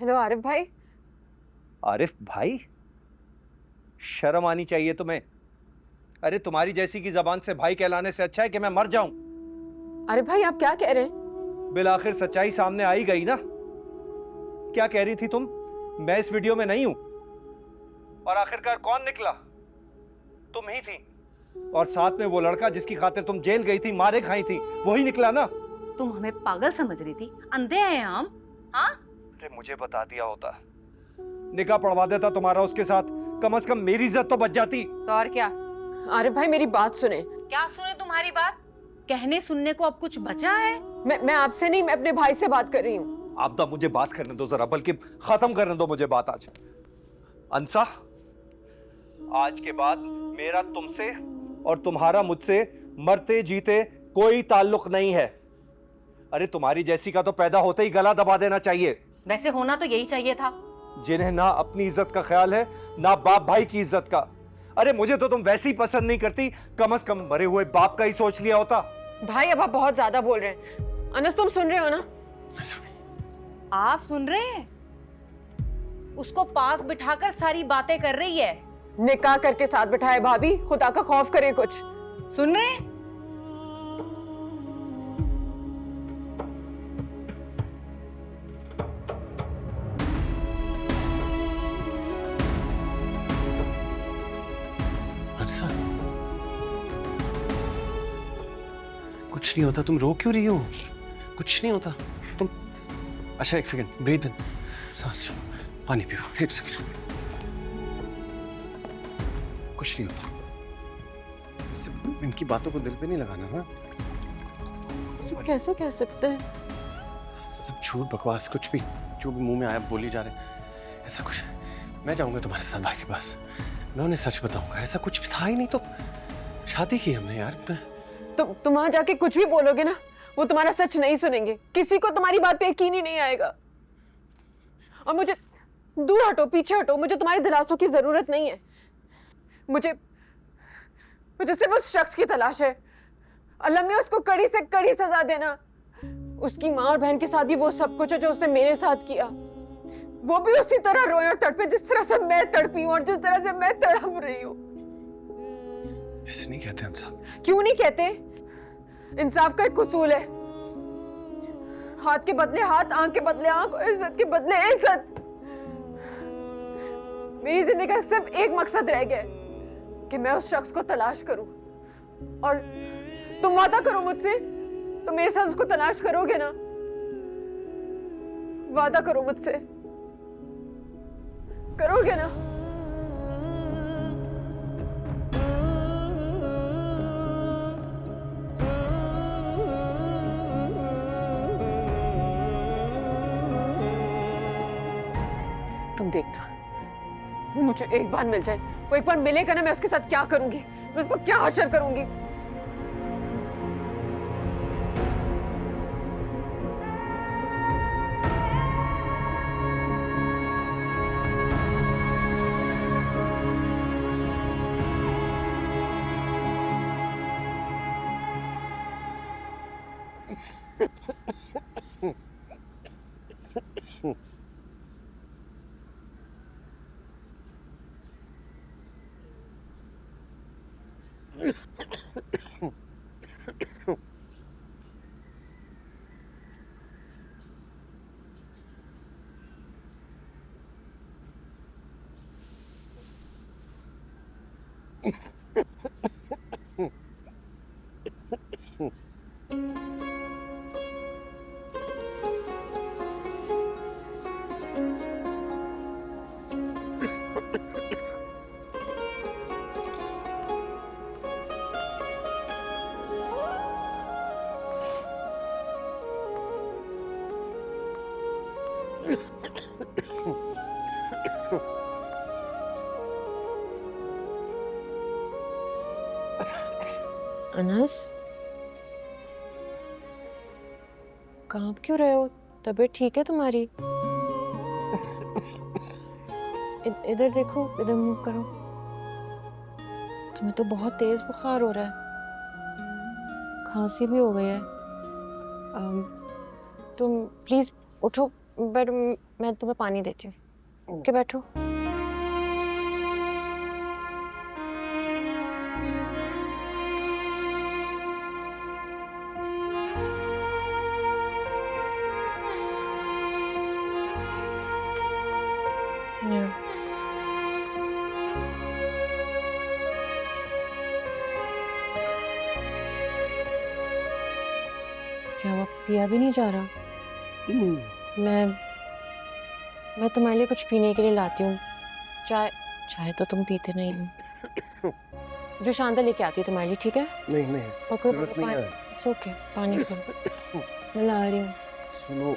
Hello Arif भाई। आरिफ भाई? शर्म आनी चाहिए तुम्हें। अरे तुम्हारी जैसी की जबान से भाई कहलाने से अच्छा है कि मैं मर जाऊं। आरिफ भाई आप क्या कह रहे हैं? बिलाखिर सच्चाई सामने आ ही गई ना। क्या कह रही थी तुम? मैं इस वीडियो में नहीं हूं। और आखिरकार कौन निकला? तुम ही थी। और साथ में वो लड़का जिसकी खातिर तुम जेल गई थी, मारे खाई थी, वही निकला ना। तुम हमें पागल समझ रही थी? अंधे हैं हम? हाँ? अरे मुझे बता दिया होता, निकाह पढ़वा देता तुम्हारा उसके साथ, कम से कम मेरी इज्जत तो बच जाती। तो और क्या? आरिफ भाई मेरी बात सुने। क्या सुने तुम्हारी बात? कहने सुनने को अब कुछ बचा है? मैं आपसे नहीं, मैं अपने भाई से बात कर रही हूँ। आपदा मुझे बात करने दो जरा, बल्कि खत्म करने दो मुझे बात आज। अंसा, आज के बाद मेरा तुमसे और तुम्हारा मुझसे मरते जीते कोई ताल्लुक नहीं है। अरे तुम्हारी जैसी का तो पैदा होते ही गला दबा देना चाहिए। वैसे होना तो यही चाहिए था। जिन्हें ना अपनी इज्जत का ख्याल है, ना बाप भाई की इज्जत का। अरे मुझे तो तुम वैसे ही पसंद नहीं करती, कम से कम मरे हुए बाप का ही सोच लिया होता। भाई अब आप बहुत ज्यादा बोल रहे हैं। अनस तुम सुन रहे हो ना? आप सुन रहे हैं? उसको पास बिठाकर सारी बातें कर रही है। निकाह करके साथ बिठाए भाभी, खुदा का खौफ करे कुछ। सुन रहे हैं? अच्छा, कुछ नहीं होता, तुम रो क्यों रही हो? कुछ नहीं होता तुम। अच्छा एक सेकंड, ब्रीथ इन, सांस लो, पानी पियो, एक सेकंड। कुछ नहीं होता। ऐसे इनकी बातों को दिल पे नहीं लगाना। हाँ, कैसे कह सकते हैं? सब झूठ बकवास, कुछ भी जो भी मुंह में आया बोली जा रहे। ऐसा कुछ, मैं जाऊंगा तुम्हारे साथ भाई के पास, मैं उन्हें सच बताऊंगा। ऐसा कुछ भी था ही नहीं, तो शादी की हमने यार। तुम वहां जाके कुछ भी बोलोगे ना, वो तुम्हारा सच नहीं सुनेंगे। किसी को तुम्हारी बात पे यकीन ही नहीं आएगा। और मुझे दूर हटो, पीछे हटो, मुझे तुम्हारे दिलासों की जरूरत नहीं है। मुझे सिर्फ उस शख्स की तलाश है। अल्लाह में उसको कड़ी से कड़ी सजा देना। उसकी माँ और बहन के साथ भी वो सब कुछ है जो उसने मेरे साथ किया। वो भी उसी तरह रोए और तड़पे जिस तरह से मैं तड़पी हूँ और जिस तरह से मैं तड़प रही हूँ। ऐसे नहीं कहते अंसा। क्यों नहीं कहते? इंसाफ का एक उसूल है। हाथ के बदले हाथ, आंख के बदले आंख, इज्जत के बदले इज्जत। मेरी जिंदगी का सिर्फ एक मकसद रह गया है कि मैं उस शख्स को तलाश करूं। और तुम वादा करो मुझसे, तुम मेरे साथ उसको तलाश करोगे ना? वादा करो मुझसे, करोगे ना? तुम देखना, वो मुझे एक बार मिल जाए, वो एक बार मिलेगा ना, मैं उसके साथ क्या करूंगी, मैं उसको क्या हशर करूंगी। अनस, कांप क्यों रहे हो? तबीयत ठीक है तुम्हारी? इधर देखो, इधर मुंह करो। तुम्हें तो बहुत तेज बुखार हो रहा है, खांसी भी हो गई है। तुम प्लीज उठो, बेड मैं तुम्हें पानी देती हूँ। के बैठो। क्या वो पिया भी नहीं जा रहा? मैं तुम्हारे लिए कुछ पीने के लिए लाती हूँ। चाय चाय तो तुम पीते नहीं हो। जो शांता लेके आती है तुम्हारे लिए, ठीक है? नहीं नहीं, पकड़ो जरूरत पकड़ो नहीं पानी। है। इट्स ओके, पानी पियो। मैं ला रही हूँ, सुनो,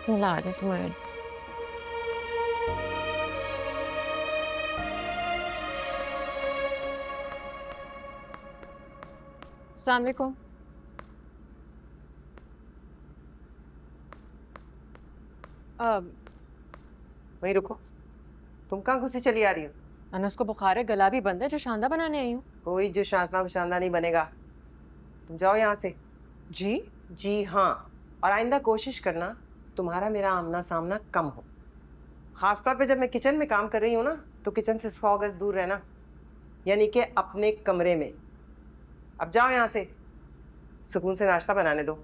मैं ला रही हूँ तुम्हारे लिए। अस्सलाम वालेकुम। वहीं रुको। तुम कहाँ घुसी चली आ रही हो? अनस को बुखार है, गला भी बंद है, जो शांदा बनाने आई हूँ। कोई जो शांदा नहीं बनेगा। तुम जाओ यहाँ से। जी? जी हाँ। और आइंदा कोशिश करना तुम्हारा मेरा आमना सामना कम हो। खासतौर पे जब मैं किचन में काम कर रही हूँ ना, तो किचन से 100 गज दूर रहना, यानी कि अपने कमरे में। अब जाओ यहाँ से, सुकून से नाश्ता बनाने दो।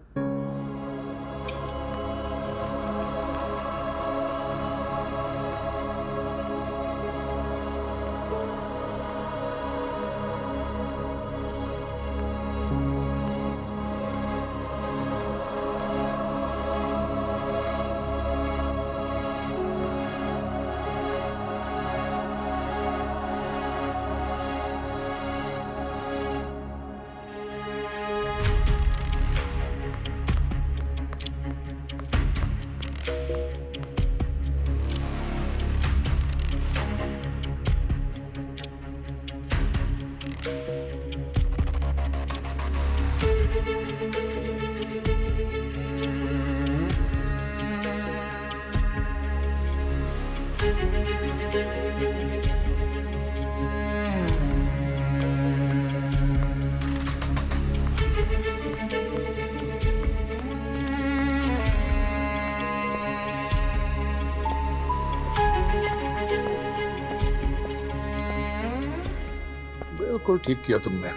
बिल्कुल ठीक किया तुमने।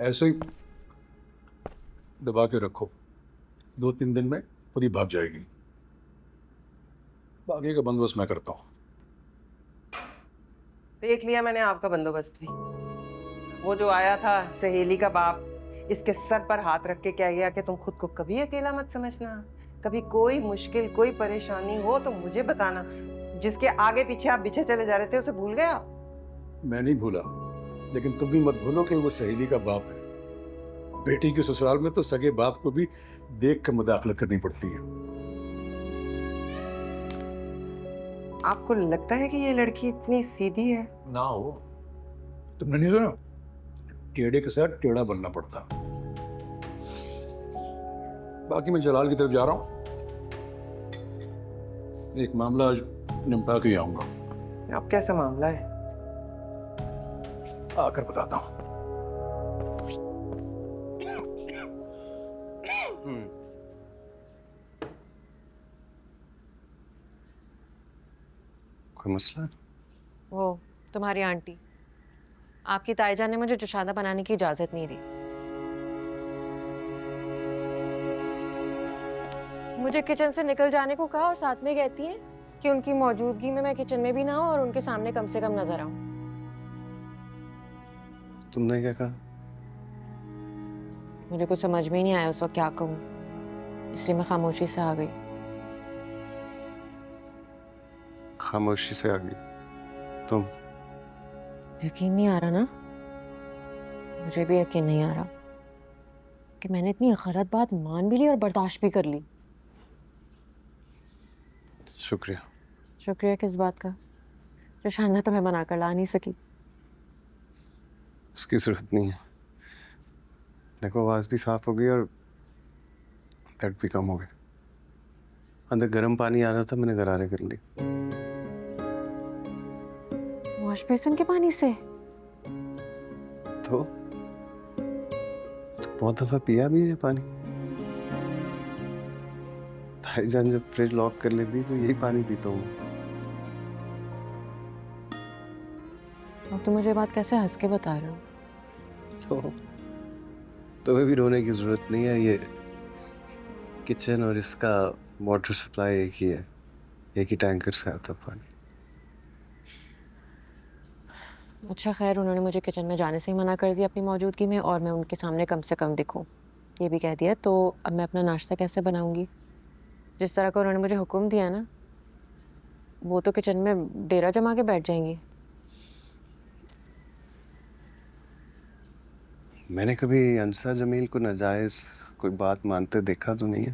ऐसे ही दबा के रखो, 2-3 दिन में खुद ही भाग जाएगी। बाकी का बंदोबस्त मैं करता हूँ। देख लिया मैंने आपका बंदोबस्त भी। वो जो आया था सहेली का बाप, इसके सर पर हाथ रख के कह गया कि तुम खुद को कभी अकेला मत समझना, कभी कोई मुश्किल कोई परेशानी हो तो मुझे बताना। जिसके आगे पीछे आप पीछे चले जा रहे थे, उसे भूल गए आप? मैं नहीं भूला, लेकिन तुम भी मत भूलो कि वो सहेली का बाप है। बेटी के ससुराल में तो सगे बाप को भी देख कर मुदाखलत करनी पड़ती है। आपको लगता है कि ये लड़की इतनी सीधी है? ना हो, तुमने नहीं सुना? टेढ़े के साथ टेढ़ा बनना पड़ता। बाकी मैं जलाल की तरफ जा रहा हूँ, एक मामला आज निपटा के ही आऊंगा। अब कैसा मामला है? आकर बताता हूँ। कोई मसला है? वो तुम्हारी आंटी, आपकी ताईजान ने मुझे जोशादा बनाने की इजाजत नहीं दी। मुझे किचन से निकल जाने को कहा और साथ में कहती है कि उनकी मौजूदगी में मैं किचन में भी ना हूं और उनके सामने कम से कम नजर आऊं। तुमने क्या कहा? मुझे कुछ समझ में ही नहीं आया उस वक्त क्या कहूं, इसलिए मैं खामोशी से आ गई। खामोशी से आ गई तुम? यकीन नहीं आ रहा ना? मुझे भी यकीन नहीं आ रहा कि मैंने इतनी गलत बात मान भी ली और बर्दाश्त भी कर ली। शुक्रिया। शुक्रिया किस बात का, जो शानदार तुम्हें बनाकर ला नहीं सकी। उसकी जरूरत नहीं है। देखो, आवाज भी साफ हो गई और दर्द भी कम हो गया। अंदर गर्म पानी आ रहा था, मैंने गरारे कर ली। वॉश बेसिन के पानी से? तो बहुत दफा पिया भी है पानी। भाईजान जब फ्रिज लॉक कर लेती तो यही पानी पीता हूँ। अब तुम मुझे ये बात कैसे हंस के बता रहे हो? तो तुम्हें भी रोने की जरूरत नहीं है। ये किचन और इसका वाटर सप्लाई एक ही है, एक ही टैंकर से आता पानी। अच्छा खैर, उन्होंने मुझे किचन में जाने से ही मना कर दिया अपनी मौजूदगी में, और मैं उनके सामने कम से कम दिखूं ये भी कह दिया। तो अब मैं अपना नाश्ता कैसे बनाऊंगी? जिस तरह का उन्होंने मुझे हुक्म दिया ना, वो तो किचन में डेरा जमा के बैठ जाएंगी। मैंने कभी अंसा जमील को नाजायज कोई बात मानते देखा तो नहीं है।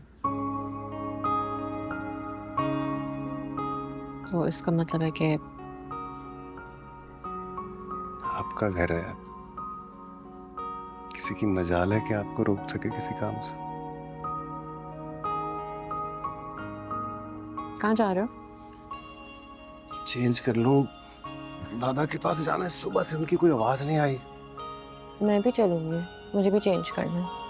तो इसका मतलब है कि आपका घर है, किसी की मजाल है कि आपको रोक सके किसी काम से? कहाँ जा रहे हो? चेंज कर लूं, दादा के पास जाना है। सुबह से उनकी कोई आवाज नहीं आई। मैं भी चलूंगी, मुझे भी चेंज करना है।